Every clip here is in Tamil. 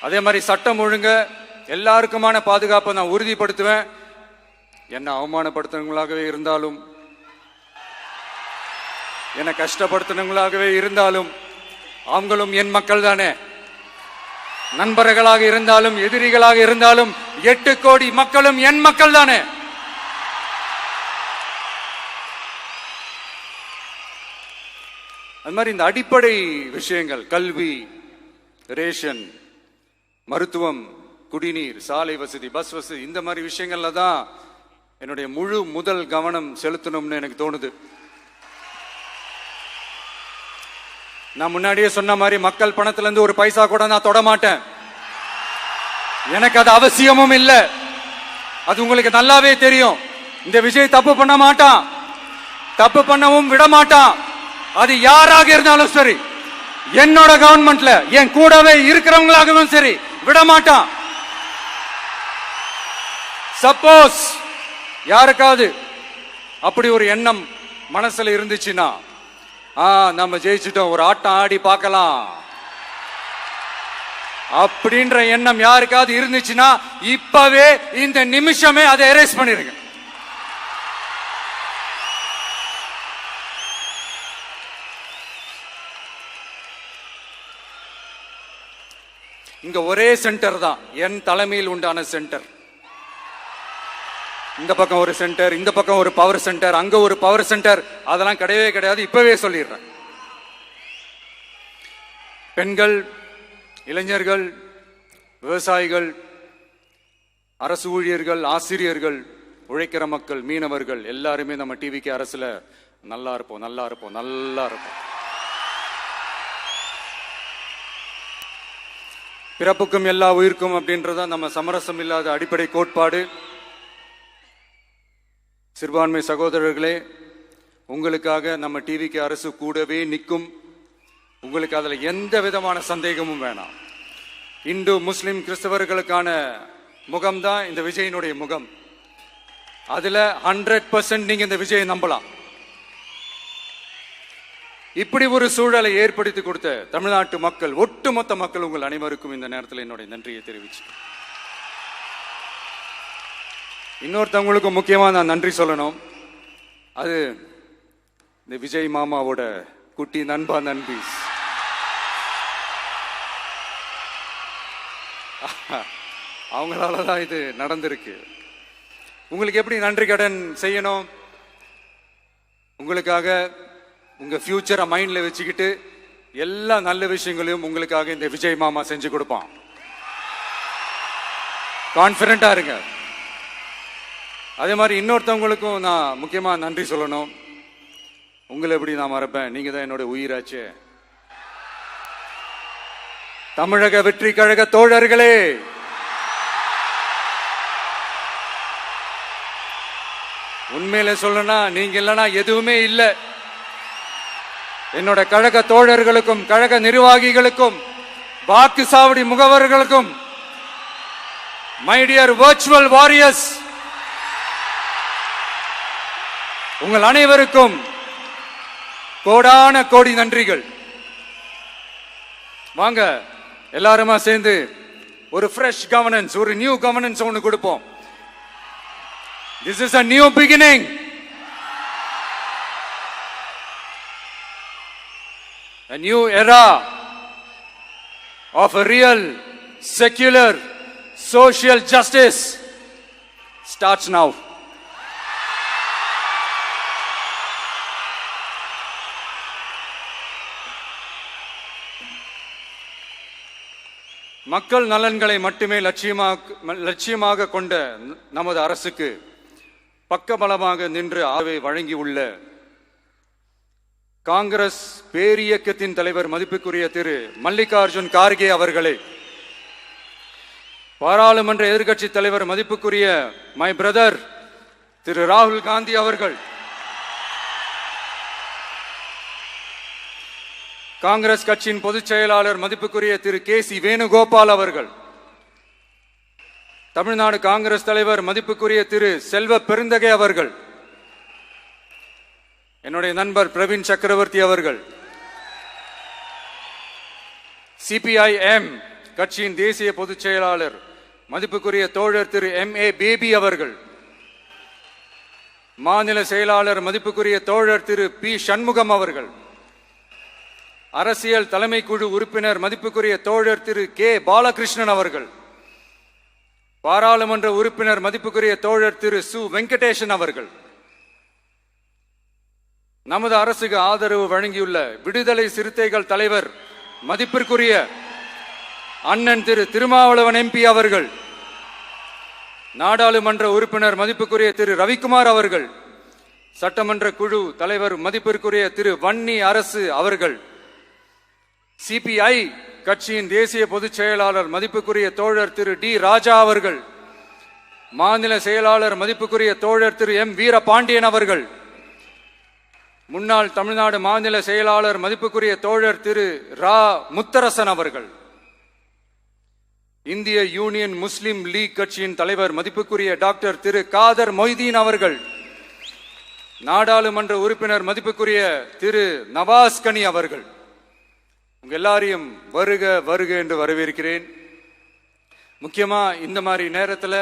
அதே மாதிரி சட்டம் ஒழுங்க எல்லாருக்குமான பாதுகாப்பை நான் உறுதிப்படுத்துவேன். என்ன அவமானப்படுத்துறவங்களாகவே இருந்தாலும், என்ன கஷ்டப்படுத்துறவங்களாகவே இருந்தாலும், அவங்களும் என் மக்கள் தானே. நண்பர்களாக இருந்தாலும் எதிரிகளாக இருந்தாலும் 8 கோடி மக்களும் என் மக்கள் தானே. அது மாதிரி இந்த அடிப்படை விஷயங்கள், கல்வி, ரேஷன், மருத்துவம், குடிநீர், சாலை வசதி, பஸ் வசதி, இந்த மாதிரி விஷயங்கள்ல தான் என்னுடைய முதல் கவனம் செலுத்தணும்னு எனக்கு தோணுது. நான் முன்னாடியே சொன்ன மாதிரி மக்கள் பணத்துல இருந்து ஒரு பைசா கூட நான் தொட மாட்டேன். எனக்கு அது அவசியமும் இல்லை. அது உங்களுக்கு நல்லாவே தெரியும். இந்த விஜய் தப்பு பண்ண மாட்டான், தப்பு பண்ணவும் விட மாட்டான். அது யாராக இருந்தாலும் சரி, என்னோட கவர்மெண்ட்ல என் கூடவே இருக்கிறவங்களாகவும் சரி, விட மாட்டான். சப்போஸ் யாருக்காவது அப்படி ஒரு எண்ணம் மனசுல இருந்துச்சுன்னா, நம்ம ஜெயிச்சிட்டோம், ஒரு ஆட்டம் ஆடி பார்க்கலாம் அப்படின்ற எண்ணம் யாருக்காவது இருந்துச்சுன்னா இப்பவே இந்த நிமிஷமே அதை எரேஸ் பண்ணிருங்க. இங்க ஒரே சென்டர் தான், என் தலைமையில் உண்டான சென்டர். இந்த பக்கம் ஒரு சென்டர், இந்த பக்கம் ஒரு பவர் சென்டர், அங்க ஒரு பவர் சென்டர், அதெல்லாம் கிடையவே கிடையாது. இப்பவே சொல்லிடுறேன். பெண்கள், இளைஞர்கள், விவசாயிகள், அரசு ஊழியர்கள், ஆசிரியர்கள், உழைக்கிற மக்கள், மீனவர்கள் எல்லாருமே நம்ம டிவிக்கு அரசுல நல்லா இருப்போம், நல்லா இருப்போம், நல்லா இருப்போம். பிறப்புக்கும் எல்லா உயிர்க்கும் அப்படின்றத நம்ம சமரசம் இல்லாத அடிப்படை கோட்பாடு. சிறுபான்மை சகோதரர்களே, உங்களுக்காக நம்ம டிவிக்கு அரசு கூடவே நிற்கும். உங்களுக்கு அதுல எந்த விதமான சந்தேகமும் வேணாம். இந்து, முஸ்லிம், கிறிஸ்தவர்களுக்கான முகம்தான் இந்த விஜயனுடைய முகம். அதுல 100% நீங்க இந்த விஜயை நம்பலாம். இப்படி ஒரு சூழலை ஏற்படுத்தி கொடுத்த தமிழ்நாட்டு மக்கள், ஒட்டுமொத்த மக்கள், உங்கள் அனைவருக்கும் இந்த நேரத்தில் என்னுடைய நன்றியை தெரிவிச்சு, இன்னொருத்தவங்களுக்கு முக்கியமா நான் நன்றி சொல்லணும். அது இந்த விஜய் மாமாவோட குட்டி நண்பா, நண்பீஸ். அவங்களாலதான் இது நடந்திருக்கு. உங்களுக்கு எப்படி நன்றி கடன் செய்யணும்? உங்களுக்காக உங்க ஃபியூச்சரை மைண்ட்ல வச்சுக்கிட்டு எல்லா நல்ல விஷயங்களையும் உங்களுக்காக இந்த விஜய் மாமா செஞ்சு கொடுப்பான். கான்பிடண்டா இருங்க. அதே மாதிரி இன்னொருத்தவங்களுக்கும் நான் முக்கியமா நன்றி சொல்லணும். உங்களை எப்படி நான் மறப்பேன்? நீங்க தான் என்னோட உயிராச்சு. தமிழக வெற்றி கழக தோழர்களே, உண்மையில சொல்லணும்னா நீங்க இல்லைன்னா எதுவுமே இல்லை. என்னோட கழக தோழர்களுக்கும், கழக நிர்வாகிகளுக்கும், வாக்கு சாவடி முகவர்களுக்கும், மை டியர் வர்ச்சுவல் வாரியர்ஸ், உங்கள் அனைவருக்கும் கோடான கோடி நன்றிகள். வாங்க எல்லாருமா சேர்ந்து ஒரு ஃப்ரெஷ் கவர்னன்ஸ், ஒரு நியூ கவர்னன்ஸ் ஒன்று கொடுப்போம். This is a new beginning. A new era of a real, secular, social justice starts now. மக்கள் நலன்களை மட்டுமே லட்சியமாக கொண்ட நமது அரசுக்கு பக்கபலமாக நின்று ஆதரவை வழங்கியுள்ள காங்கிரஸ் பேரியக்கத்தின் தலைவர் மதிப்புக்குரிய திரு மல்லிகார்ஜுன் கார்கே அவர்களே, பாராளுமன்ற எதிர்க்கட்சி தலைவர் மதிப்புக்குரிய மை பிரதர் திரு ராகுல் காந்தி அவர்கள், காங்கிரஸ் கட்சியின் பொதுச் செயலாளர் மதிப்புக்குரிய திரு கே.சி. வேணுகோபால் அவர்கள், தமிழ்நாடு காங்கிரஸ் தலைவர் மதிப்புக்குரிய திரு செல்வ பெருந்தகை அவர்கள், என்னுடைய நண்பர் பிரவீன் சக்கரவர்த்தி அவர்கள், சிபிஐஎம் கட்சியின் தேசிய பொதுச் செயலாளர் மதிப்புக்குரிய தோழர் திரு MA பேபி அவர்கள், மாநில செயலாளர் மதிப்புக்குரிய தோழர் திரு P சண்முகம் அவர்கள், அரசியல் தலைமை குழு உறுப்பினர் மதிப்புக்குரிய தோழர் திரு K பாலகிருஷ்ணன் அவர்கள், பாராளுமன்ற உறுப்பினர் மதிப்புக்குரிய தோழர் திரு சு வெங்கடேசன் அவர்கள், நமது அரசுக்கு ஆதரவு வழங்கியுள்ள விடுதலை சிறுத்தைகள் தலைவர் மதிப்பிற்குரிய அண்ணன் திரு திருமாவளவன் MP அவர்கள், நாடாளுமன்ற உறுப்பினர் மதிப்புக்குரிய திரு ரவிக்குமார் அவர்கள், சட்டமன்ற குழு தலைவர் மதிப்பிற்குரிய திரு வன்னி அரசு அவர்கள், CPI கட்சியின் தேசிய பொதுச் செயலாளர் மதிப்புக்குரிய தோழர் திரு D ராஜா அவர்கள், மாநில செயலாளர் மதிப்புக்குரிய தோழர் திரு M வீரபாண்டியன் அவர்கள், முன்னாள் தமிழ்நாடு மாநில செயலாளர் மதிப்புக்குரிய தோழர் திரு ரா முத்தரசன் அவர்கள், இந்திய யூனியன் முஸ்லிம் லீக் கட்சியின் தலைவர் மதிப்புக்குரிய டாக்டர் திரு காதர் மொய்தீன் அவர்கள், நாடாளுமன்ற உறுப்பினர் மதிப்புக்குரிய திரு நவாஸ் கனி அவர்கள், உங்க எல்லாரையும் வருக வருக என்று வரவேற்கிறேன். முக்கியமா இந்த மாதிரி நேரத்தில்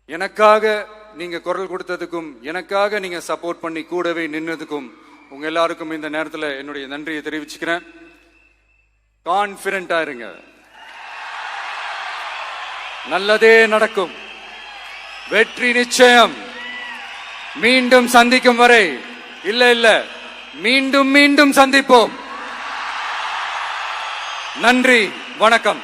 எனக்காக நீங்க குரல் கொடுத்ததுக்கும், எனக்காக நீங்க சப்போர்ட் பண்ணி கூடவே நின்னதுக்கும் உங்க எல்லாருக்கும் இந்த நேரத்தில் என்னுடைய நன்றியை தெரிவிச்சுக்கிறேன். கான்பிடண்டா இருங்க, நல்லதே நடக்கும், வெற்றி நிச்சயம். மீண்டும் சந்திக்கும் வரை இல்ல மீண்டும் மீண்டும் சந்திப்போம். நன்றி, வணக்கம்.